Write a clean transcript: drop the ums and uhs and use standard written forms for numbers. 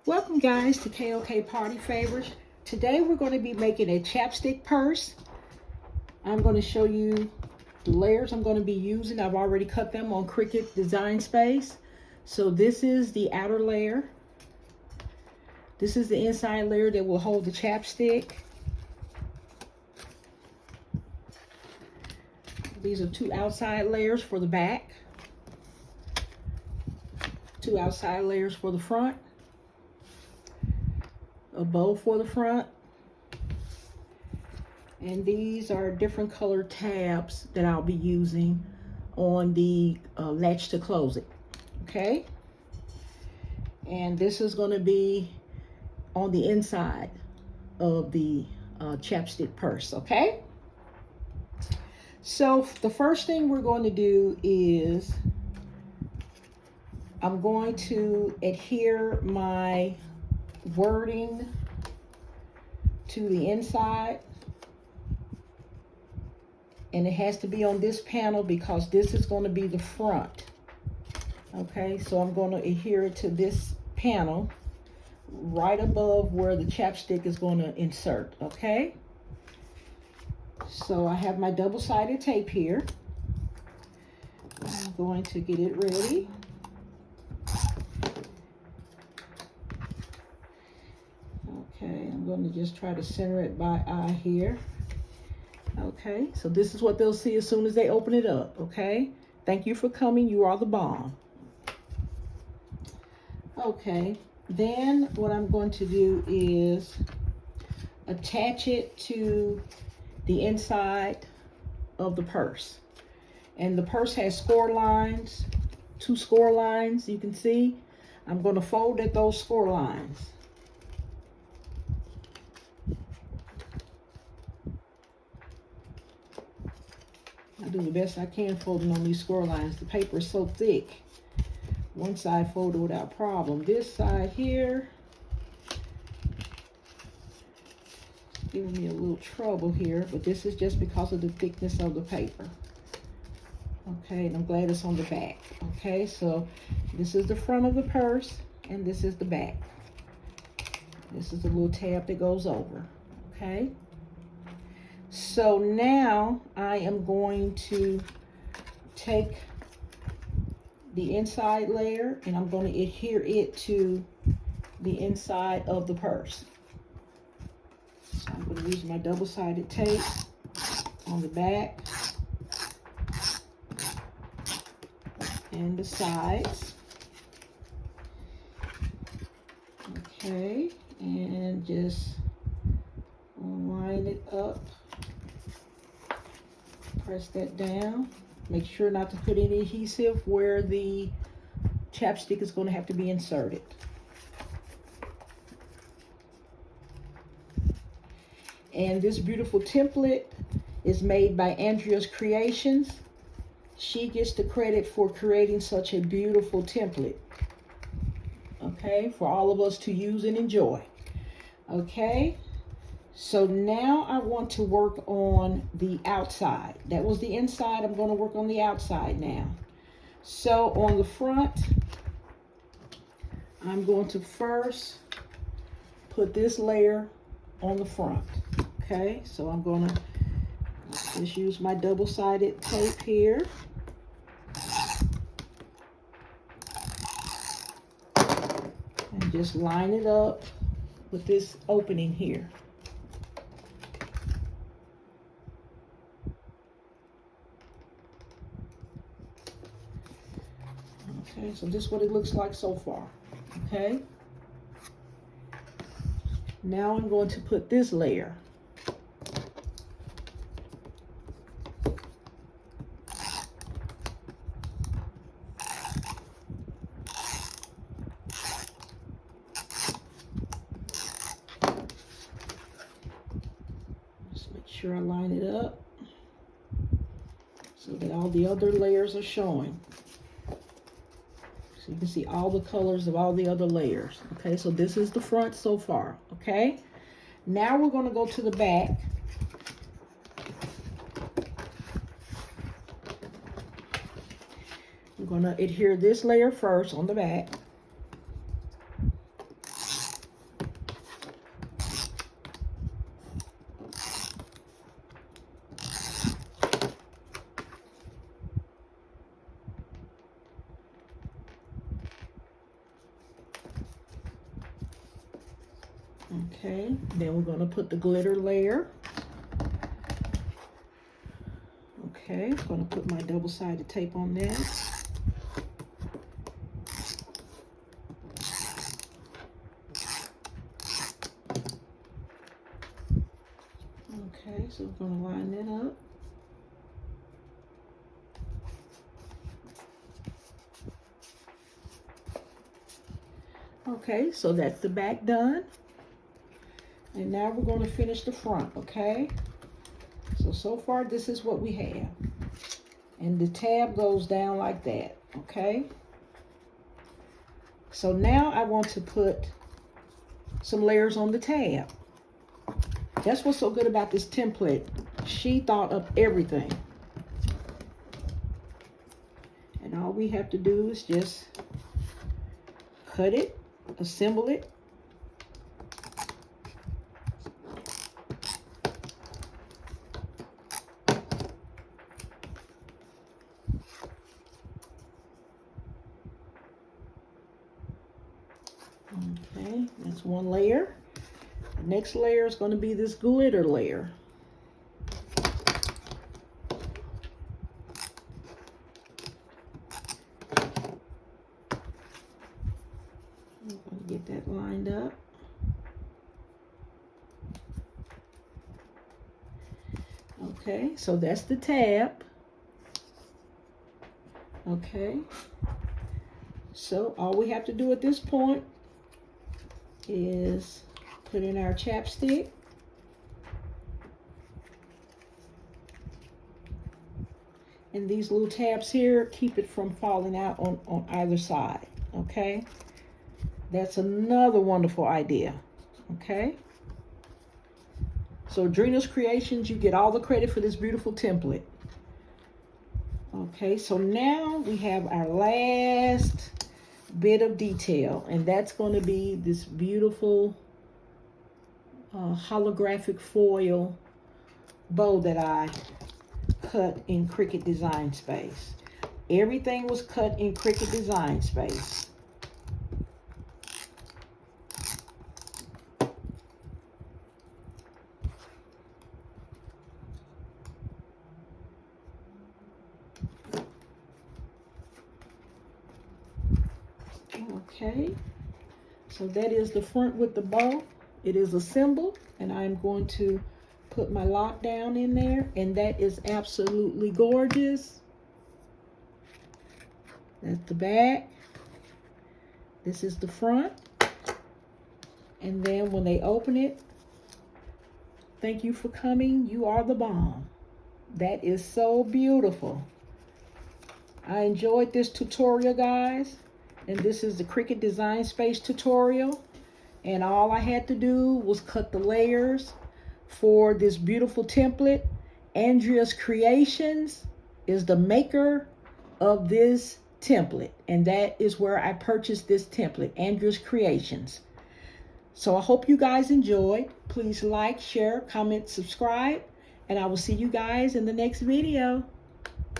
Welcome guys to KOK Party Favors. Today we're going to be making a chapstick purse. I'm going to show you the layers I'm going to be using. I've already cut them on Cricut Design Space. So this is the outer layer. This is the inside layer that will hold the chapstick. These are two outside layers for the back. Two outside layers for the front. A bow for the front, and these are different color tabs that I'll be using on the latch to close it. Okay, and this is going to be on the inside of the chapstick purse. Okay, so the first thing we're going to do is I'm going to adhere my wording to the inside, and it has to be on this panel because this is going to be the front. Okay, so I'm going to adhere it to this panel right above where the chapstick is going to insert. Okay, so I have my double-sided tape here. I'm going to get it ready. Okay, I'm going to just try to center it by eye here. Okay, so this is what they'll see as soon as they open it up. Okay, thank you for coming. You are the bomb. Okay, then what I'm going to do is attach it to the inside of the purse. And the purse has score lines, 2 score lines, you can see. I'm going to fold at those score lines. I do the best I can folding on these score lines. The paper is so thick. One side folded without problem. This side here, giving me a little trouble here, but this is just because of the thickness of the paper. Okay, and I'm glad it's on the back. Okay, so this is the front of the purse, and this is the back. This is the little tab that goes over. Okay. So now I am going to take the inside layer and I'm going to adhere it to the inside of the purse. So I'm going to use my double-sided tape on the back and the sides. Okay, and just line it up. Press that down. Make sure not to put any adhesive where the chapstick is going to have to be inserted. And this beautiful template is made by Andrea's Creations. She gets the credit for creating such a beautiful template. Okay, for all of us to use and enjoy. Okay. So now I want to work on the outside. That was the inside. I'm going to work on the outside now. So on the front, I'm going to first put this layer on the front. Okay, so I'm going to just use my double-sided tape here. And just line it up with this opening here. Okay, so this is what it looks like so far. Okay. Now I'm going to put this layer. Just make sure I line it up so that all the other layers are showing. You can see all the colors of all the other layers. Okay, so this is the front so far. Okay, now we're going to go to the back. We're going to adhere this layer first on the back. Okay, then we're going to put the glitter layer. Okay, I'm going to put my double-sided tape on that. Okay, so we're going to line that up. Okay, so that's the back done. And now we're going to finish the front, okay? So far this is what we have. And the tab goes down like that, okay? So now I want to put some layers on the tab. That's what's so good about this template. She thought of everything. And all we have to do is just cut it, assemble it. Okay, that's one layer. The next layer is going to be this glitter layer. I'm going to get that lined up. Okay, so that's the tab. Okay, so all we have to do at this point is put in our chapstick. And these little tabs here keep it from falling out on either side, okay? That's another wonderful idea, okay? So Adrena's Creations, you get all the credit for this beautiful template. Okay, so now we have our last bit of detail, and that's going to be this beautiful holographic foil bow that I cut in Cricut Design Space. Everything was cut in Cricut Design Space. Okay, so that is the front with the bow. It is assembled, and I'm going to put my lock down in there, and that is absolutely gorgeous. That's the back. This is the front. And then when they open it, thank you for coming. You are the bomb. That is so beautiful. I enjoyed this tutorial, guys. And this is the Cricut Design Space tutorial. And all I had to do was cut the layers for this beautiful template. Andrea's Creations is the maker of this template. And that is where I purchased this template, Andrea's Creations. So I hope you guys enjoyed. Please like, share, comment, subscribe. And I will see you guys in the next video.